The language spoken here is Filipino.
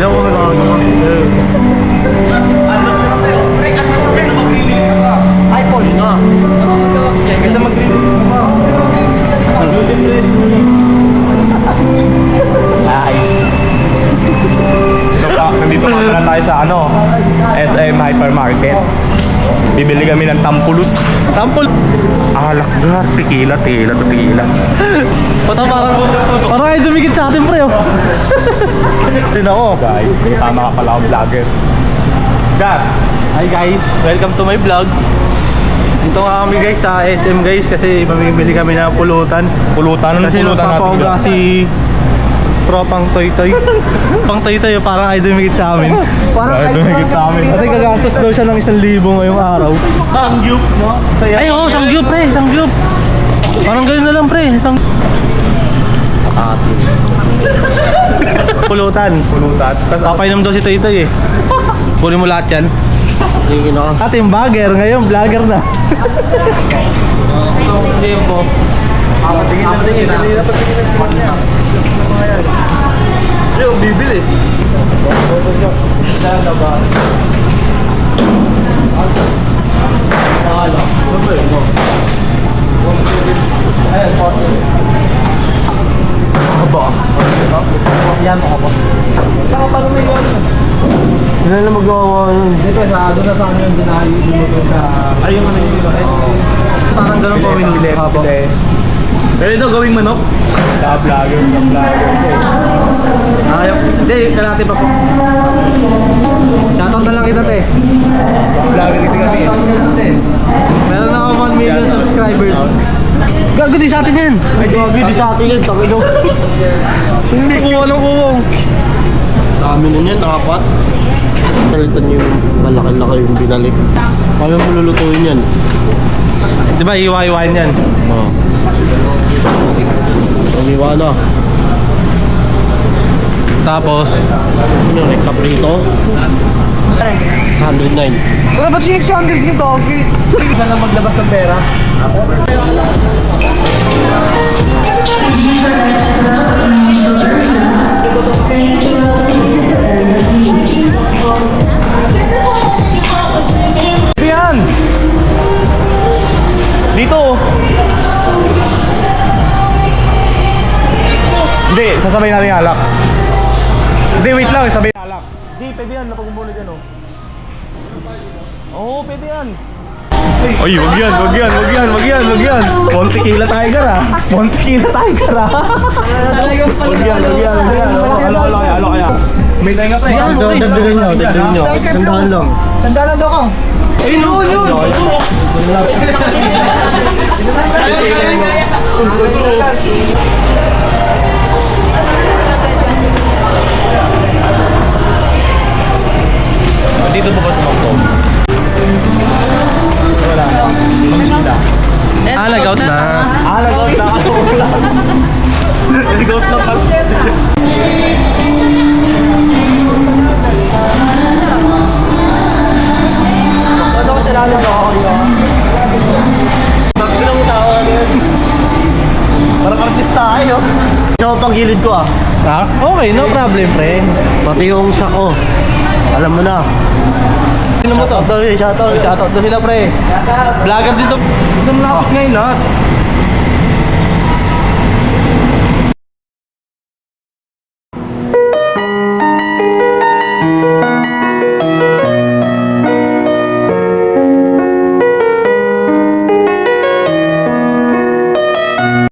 Tingnan mo nakakagawa. Advance ka na tayo. Pre, advance ka pre. Kaysa mag-release ka pa. Ay, Paul, yun na. Kaysa mag-release ka pa. Ay. Nandito pa tayo sa SM Hypermarket. Bibili kami ng tampulot. Tampol. Alakgar, tequila. Parang ay dumikit sa atin, pre, oh. Tingnan ko. Guys, kasama ka pala akong vlogger. Gar! Hi guys, welcome to my vlog. Dito nga kami guys sa SM guys kasi mamimili kami ng pulutan. Pulutan? Anong Kasi pulutan natin? nagpapauga si tropang toy-toy. Pang toy-toy, parang ay dumikit sa amin. Ay, dumikit sa amin. Kasi gagastos daw siya ng 1,000 ngayong araw. Sangyup, no? Ay, oo, sangyup pre, sangyup. Parang ganyan na lang pre, Pulutan. Papainom daw si Toy-Toy eh. Kunin mo lahat yan. At yung bagger, ngayon vlogger na. Yung bibili. Yan ako. Saka paano may gano'n? Sila na magawa yun. Dito sa doon na sa amin yung dinayo dito sa... Ay yung ano yung parang gano'n pa minuli. Pero ito gawing manok? Sa vlogger. Ayaw. Hindi, kalati pa po. Shoutout na lang kita te. Vlogger kasi kami eh. Meron na ako 1 million subscribers. Gago di sa atin yan. Ay gago di sa atin yan. Taki daw. Hindi ko anong kuwang. Dami na yan, 4. Talitan yung malaki-laki yung binalik. Paano mo lulutuin yan? Diba iwa-iwain yan? Oo. Iwa na. Tapos ano rin, kaprito 109. Wala ba't 600 nyo doggy? Isa na maglabas ng pera. Yan! Dito! Hindi, sasabay natin yung alak. Hindi, wait lang, sabay yung alak. Hindi, pwede yan, napag-umbulog yan, oh. Oo, pwede yan. Ay, wag yan. Montequila Tiger, ah. Wag yan. Ano kaya? May tayo nga pa. Dagdagan nyo. Sandaan lang. Sandalan daw ka. Ayun, yun. Dito po ba sa Mangkog? Wala. Mag-isda. Nag-out na. Nag-out na. Nag-out na pa. Ano ko sila lang ako yun? Bakit lang tao agad? Parang artista kayo. Ikaw pang gilid ko ah. Ha? Okay, no problem pre. Pati yung sako. Alam mo na. Sino mo to? Shoutout daw sila pre. Vlogger dito. Ito malapit ngayon lahat.